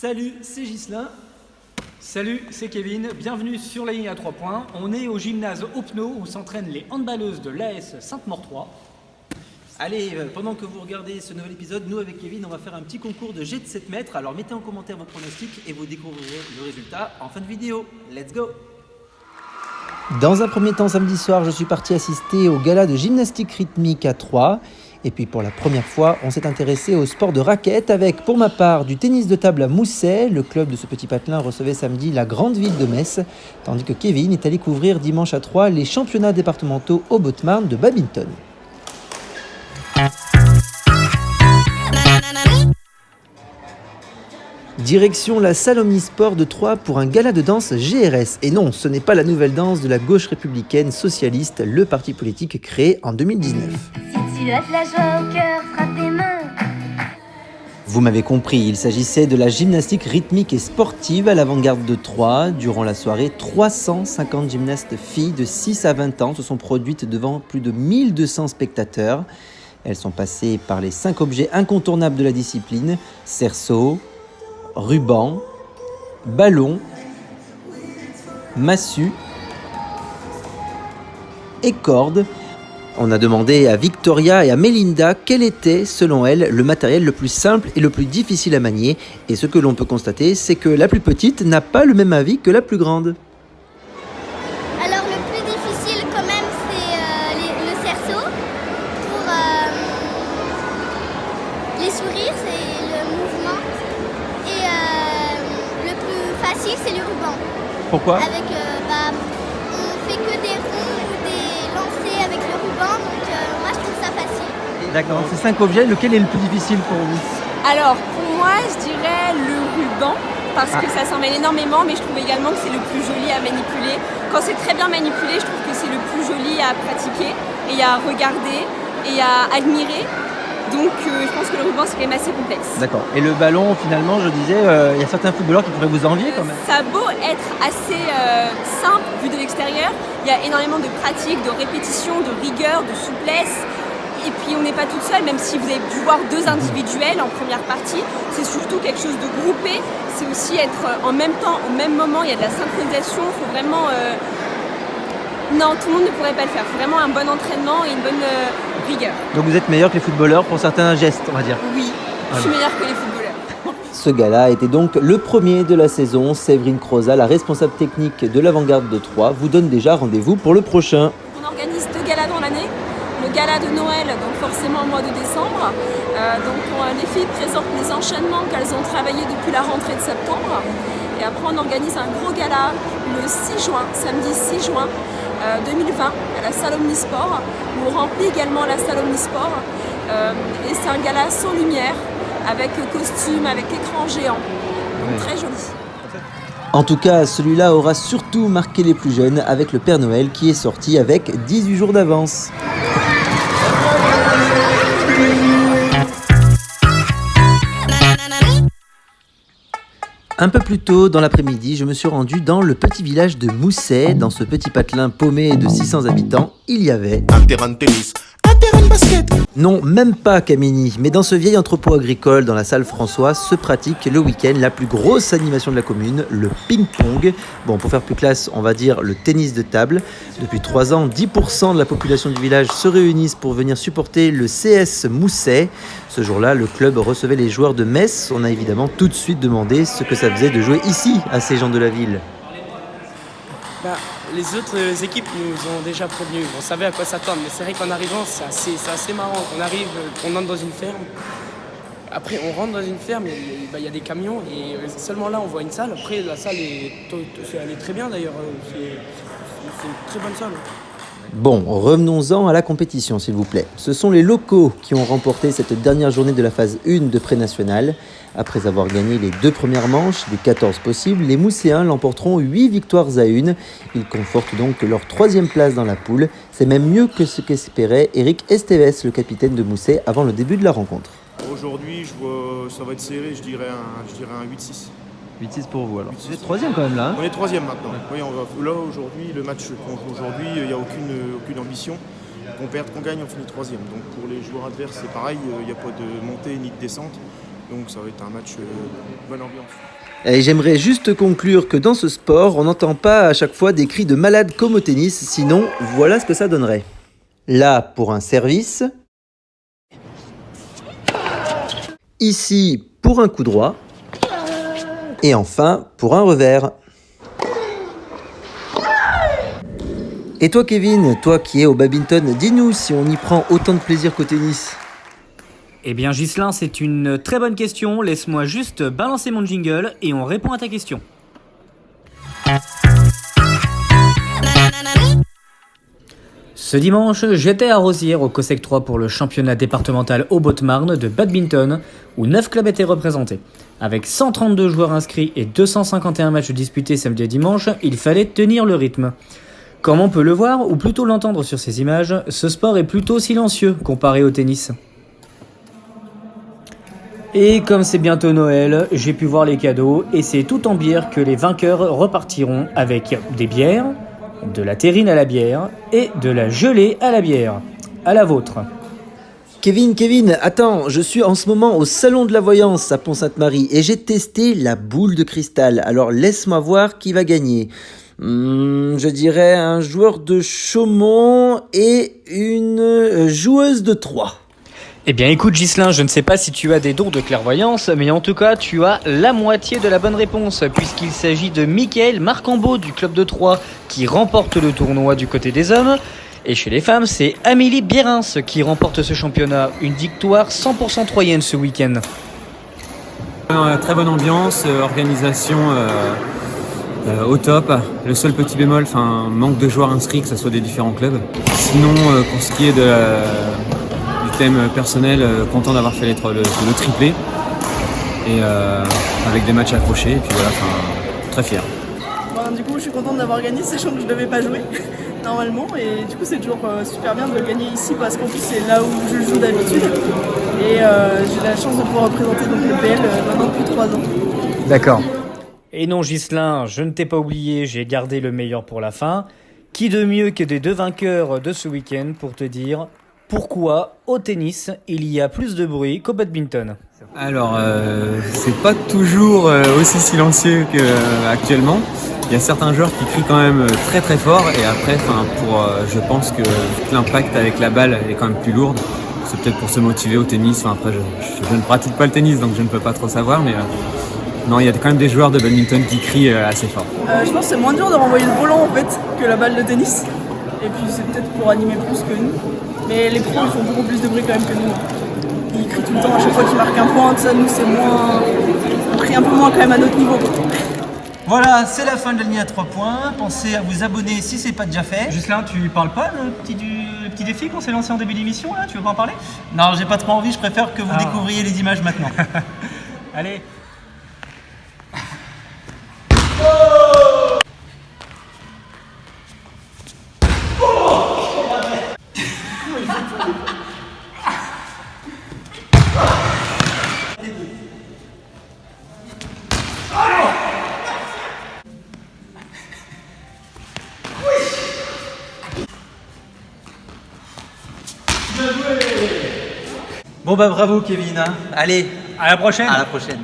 Salut, c'est Ghislain. Salut, c'est Kevin. Bienvenue sur la ligne à 3 points. On est au gymnase Opno où s'entraînent les handballeuses de l'AS Sainte-Maure 3. Allez, pendant que vous regardez ce nouvel épisode, nous avec Kevin, on va faire un petit concours de jet de 7 mètres. Alors mettez en commentaire vos pronostics et vous découvrirez le résultat en fin de vidéo. Let's go! Dans un premier temps, samedi soir, je suis parti assister au gala de gymnastique rythmique à Troyes. Et puis pour la première fois, on s'est intéressé au sport de raquette avec, pour ma part, du tennis de table à Mousset. Le club de ce petit patelin recevait samedi la grande ville de Metz, tandis que Kevin est allé couvrir dimanche à Troyes les championnats départementaux au Haute-Marne de badminton. Direction la salle Omnisport de Troyes pour un gala de danse GRS. Et non, ce n'est pas la nouvelle danse de la gauche républicaine socialiste, le parti politique créé en 2019. Si tu as de la joie au cœur, frappe tes mains. Vous m'avez compris, il s'agissait de la gymnastique rythmique et sportive à l'avant-garde de Troyes. Durant la soirée, 350 gymnastes filles de 6 à 20 ans se sont produites devant plus de 1200 spectateurs. Elles sont passées par les 5 objets incontournables de la discipline: cerceau, ruban, ballon, massue et corde. On a demandé à Victoria et à Mélinda quel était, selon elles, le matériel le plus simple et le plus difficile à manier. Et ce que l'on peut constater, c'est que la plus petite n'a pas le même avis que la plus grande. Alors le plus difficile quand même c'est le cerceau. Pour les sourires c'est le mouvement. Et le plus facile c'est le ruban. Pourquoi ? Avec, on fait que des ronds ou des lancers avec le ruban, donc moi je trouve ça facile. D'accord, ces 5 objets, lequel est le plus difficile pour vous ? Alors, pour moi, je dirais le ruban, parce que ça s'en mêle énormément, mais je trouve également que c'est le plus joli à manipuler. Quand c'est très bien manipulé, je trouve que c'est le plus joli à pratiquer, et à regarder, et à admirer. Donc, je pense que le ruban, c'est quand même assez complexe. D'accord. Et le ballon, finalement, je disais, il y a certains footballeurs qui pourraient vous envier quand même. Ça a beau être assez simple vu de l'extérieur, il y a énormément de pratique, de répétition, de rigueur, de souplesse. Et puis on n'est pas toute seule, même si vous avez dû voir 2 individuels en première partie, c'est surtout quelque chose de groupé. C'est aussi être en même temps, au même moment, il y a de la synchronisation, il faut vraiment... Non, tout le monde ne pourrait pas le faire. Il faut vraiment un bon entraînement et une bonne rigueur. Donc vous êtes meilleur que les footballeurs pour certains gestes, on va dire. Oui, je suis meilleure que les footballeurs. Ce gala était donc le premier de la saison. Séverine Croza, la responsable technique de l'avant-garde de Troyes, vous donne déjà rendez-vous pour le prochain. On organise 2 galas dans l'année. Le gala de Noël, donc forcément au mois de décembre. Les filles présentent les enchaînements qu'elles ont travaillés depuis la rentrée de septembre. Et après on organise un gros gala le 6 juin, samedi 6 juin 2020 à la salle Omnisport, où on remplit également la salle Omnisport. Et c'est un gala sans lumière, avec costume, avec écran géant. Donc très joli. En tout cas, celui-là aura surtout marqué les plus jeunes avec le Père Noël qui est sorti avec 18 jours d'avance. Un peu plus tôt dans l'après-midi, je me suis rendu dans le petit village de Mousset. Dans ce petit patelin paumé de 600 habitants, il y avait... un terrain de tennis, un terrain de basket. Non, même pas Camini, mais dans ce vieil entrepôt agricole, dans la salle François, se pratique le week-end la plus grosse animation de la commune, le ping-pong. Bon, pour faire plus classe, on va dire le tennis de table. Depuis 3 ans, 10% de la population du village se réunissent pour venir supporter le CS Mousset. Ce jour-là, le club recevait les joueurs de Metz. On a évidemment tout de suite demandé ce que ça faisait de jouer ici, à ces gens de la ville. Les autres équipes nous ont déjà prévenus, on savait à quoi s'attendre, mais c'est vrai qu'en arrivant, c'est assez marrant. On arrive, on entre dans une ferme, après on rentre dans une ferme, il y a des camions, et seulement là on voit une salle. Après la salle, elle est très bien d'ailleurs, c'est une très bonne salle. Bon, revenons-en à la compétition s'il vous plaît. Ce sont les locaux qui ont remporté cette dernière journée de la phase 1 de pré-national. Après avoir gagné les 2 premières manches, des 14 possibles, les Mousséens l'emporteront 8 victoires à 1. Ils confortent donc leur 3e place dans la poule. C'est même mieux que ce qu'espérait Eric Esteves, le capitaine de Mousset, avant le début de la rencontre. Aujourd'hui, je vois ça va être serré, je dirais un 8-6. 8-6 pour vous alors. Vous êtes 3e quand même là, hein ? On est 3e maintenant. Oui, là aujourd'hui, le match qu'on joue aujourd'hui, il n'y a aucune ambition. Qu'on perde, qu'on gagne, on finit 3e. Donc pour les joueurs adverses, c'est pareil, il n'y a pas de montée ni de descente. Donc ça va être un match bonne ambiance. Et j'aimerais juste conclure que dans ce sport, on n'entend pas à chaque fois des cris de malade comme au tennis, sinon voilà ce que ça donnerait. Là pour un service. Ici pour un coup droit. Et enfin pour un revers. Et toi Kevin, toi qui es au badminton, dis-nous si on y prend autant de plaisir qu'au tennis. Eh bien Ghislain, c'est une très bonne question. Laisse-moi juste balancer mon jingle et on répond à ta question. Ce dimanche, j'étais à Rosières au COSEC 3 pour le championnat départemental Haut-Haute-Marne de badminton où 9 clubs étaient représentés. Avec 132 joueurs inscrits et 251 matchs disputés samedi et dimanche, il fallait tenir le rythme. Comme on peut le voir, ou plutôt l'entendre sur ces images, ce sport est plutôt silencieux comparé au tennis. Et comme c'est bientôt Noël, j'ai pu voir les cadeaux et c'est tout en bière que les vainqueurs repartiront avec des bières, de la terrine à la bière et de la gelée à la bière. À la vôtre. Kevin, attends, je suis en ce moment au salon de la voyance à Pont-Sainte-Marie et j'ai testé la boule de cristal. Alors laisse-moi voir qui va gagner. Je dirais un joueur de Chaumont et une joueuse de Troyes. Eh bien écoute Ghislain, je ne sais pas si tu as des dons de clairvoyance, mais en tout cas tu as la moitié de la bonne réponse, puisqu'il s'agit de Mickaël Marcambeau du club de Troyes qui remporte le tournoi du côté des hommes. Et chez les femmes, c'est Amélie Bierins qui remporte ce championnat, une victoire 100% troyenne ce week-end. Très bonne ambiance, organisation au top. Le seul petit bémol, manque de joueurs inscrits, que ce soit des différents clubs. Sinon, pour ce qui est du thème personnel, content d'avoir fait le triplé. Et avec des matchs accrochés, et puis voilà, très fier. Du coup, je suis contente d'avoir gagné, sachant que je ne devais pas jouer normalement. Et du coup, c'est toujours super bien de gagner ici parce qu'en plus, c'est là où je joue d'habitude. Et j'ai la chance de pouvoir représenter donc, le PL maintenant depuis 3 ans. D'accord. Et non Ghislain, je ne t'ai pas oublié, j'ai gardé le meilleur pour la fin. Qui de mieux que des 2 vainqueurs de ce week-end pour te dire pourquoi au tennis il y a plus de bruit qu'au badminton? Alors, c'est pas toujours aussi silencieux qu'actuellement. Il y a certains joueurs qui crient quand même très très fort et après, je pense que l'impact avec la balle est quand même plus lourde. C'est peut-être pour se motiver au tennis. Après, je ne pratique pas le tennis donc je ne peux pas trop savoir, mais non, il y a quand même des joueurs de badminton qui crient assez fort. Je pense que c'est moins dur de renvoyer le volant en fait que la balle de tennis. Et puis c'est peut-être pour animer plus que nous. Mais les pros ils font beaucoup plus de bruit quand même que nous. Ils crient tout le temps à chaque fois qu'ils marquent un point. Ça, nous c'est moins. On crie un peu moins quand même à notre niveau. Voilà, c'est la fin de la ligne à 3 points. Pensez à vous abonner si c'est pas déjà fait. Ghislain, tu parles pas le petit défi qu'on s'est lancé en début d'émission là? Tu veux pas en parler? Non, j'ai pas trop envie, je préfère que vous découvriez les images maintenant. Allez. Bon bah bravo Kevin, hein. Allez, À la prochaine. à la prochaine.